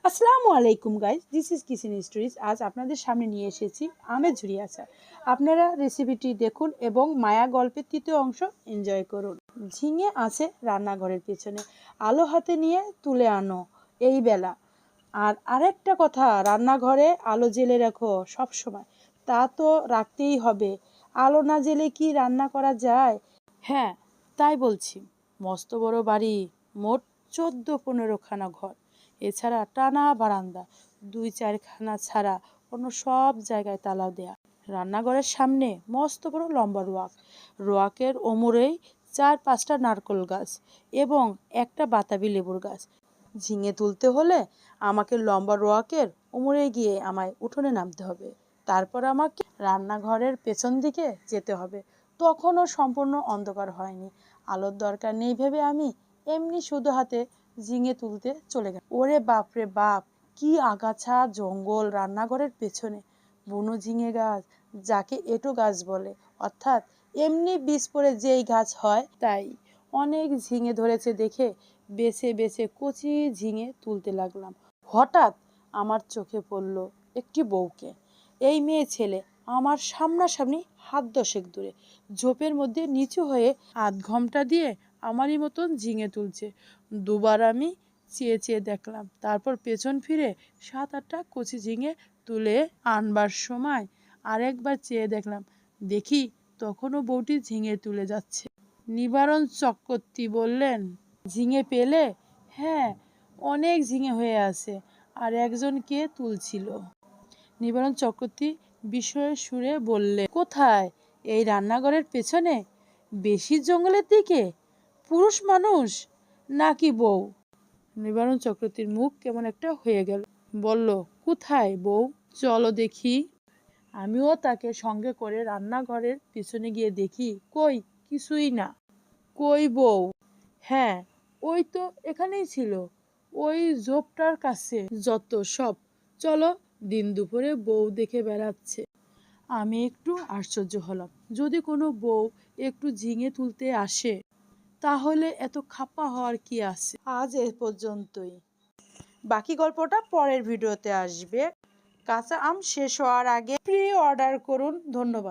আসসালামু আলাইকুম guys, this is kitchen stories. আজ আপনাদের সামনে নিয়ে এসেছি আমের ঝুরি আচার। আপনারা রেসিপিটি দেখুন এবং মায়া গল্পের তৃতীয় অংশ এনজয় করুন। ঝিঙে আছে রান্নাঘরের পেছনে, আলো হাতে নিয়ে তুলে আনো এই বেলা। আর আরেকটা কথা, রান্নাঘরে আলো জেলে রাখো সব সময়। তা তো রাখতেই হবে, আলো না জেলে কি রান্না করা যায়? হ্যাঁ, তাই বলছি। মস্ত বড় বাড়ি, মোট 14-15খানা ঘর, এছাড়া টানা বারান্দা, 2-4খানা ছাড়া অন্য সব জায়গায় তালা দেয়া। রান্নাঘরের সামনে মস্ত বড় লম্বা রোয়াকের ওমরেই 4-5টা নারকেল গাছ এবং একটা বাতাবি লেবুর গাছ। ঝিঙে তুলতে হলে আমাকে লম্বা রোয়াকের ওমরে গিয়ে আমায় উঠোনে নামতে হবে, তারপর আমাকে রান্নাঘরের পেছন দিকে যেতে হবে। তখনও সম্পূর্ণ অন্ধকার হয়নি, আলোর দরকার নেই ভেবে আমি এমনি শুধু হাতে ঝিঙে তুলতে চলে গেলাম। ওরে বাপরে বাপ, কি আগাছা জঙ্গল রান্নাঘরের পেছনে! বুনো ঝিঙে গাছ, যাকে এঁটো গাছ বলে, অর্থাৎ এমনি বীজ পড়ে যেই গাছ হয় তাই। অনেক ঝিঙে ধরেছে দেখে বেছে বেছে কচি ঝিঙে তুলতে লাগলাম। হঠাৎ আমার চোখে পড়ল একটি বউকে। এই মেয়ে ছেলে আমার সামনাসামনি হাত 10 দূরে, ঝোপের মধ্যে নিচু হয়ে আধ ঘন্টা দিয়ে আমারই মতন ঝিঙে তুলছে। দুবার আমি চেয়ে চেয়ে দেখলাম, তারপর পেছন ফিরে 7-8টা কচি ঝিঙে তুলে আনবার সময় আরেকবার চেয়ে দেখলাম, দেখি তখনও বউটি ঝিঙে তুলে যাচ্ছে। নিবারণ চক্রবর্তী বললেন, ঝিঙে পেলে? হ্যাঁ, অনেক ঝিঙে হয়ে আছে। আর একজন কে তুলছিল? নিবারণ চক্রবর্তী বিস্ময়ের সুরে বললেন, কোথায়? এই রান্নাঘরের পেছনে? বেশি জঙ্গলের দিকে? পুরুষ মানুষ নাকি বউ? নিবারণ চক্রবর্তীর মুখ কেমন একটা হয়ে গেল। বলল, কোথায় বউ? চলো দেখি। আমিও তাকে সঙ্গে করে রান্নাঘরের পিছনে গিয়ে দেখি, কই কিছুই না। কই বউ? হ্যাঁ, ওই তো এখানেই ছিল, ওই ঝোপটার কাছে। যত সব! চলো, দিন দুপুরে বউ দেখে বেড়াচ্ছে। আমি একটু আশ্চর্য হলাম, যদি কোনো বউ একটু ঝিঙে তুলতে আসে তাহলে এত খাপ্পা হওয়ার কি আছে। আজ এ পর্যন্তই, বাকি গল্পটা পরের ভিডিওতে আসবে। কাঁচা আম শেষ হওয়ার আগে প্রি অর্ডার করুন। ধন্যবাদ।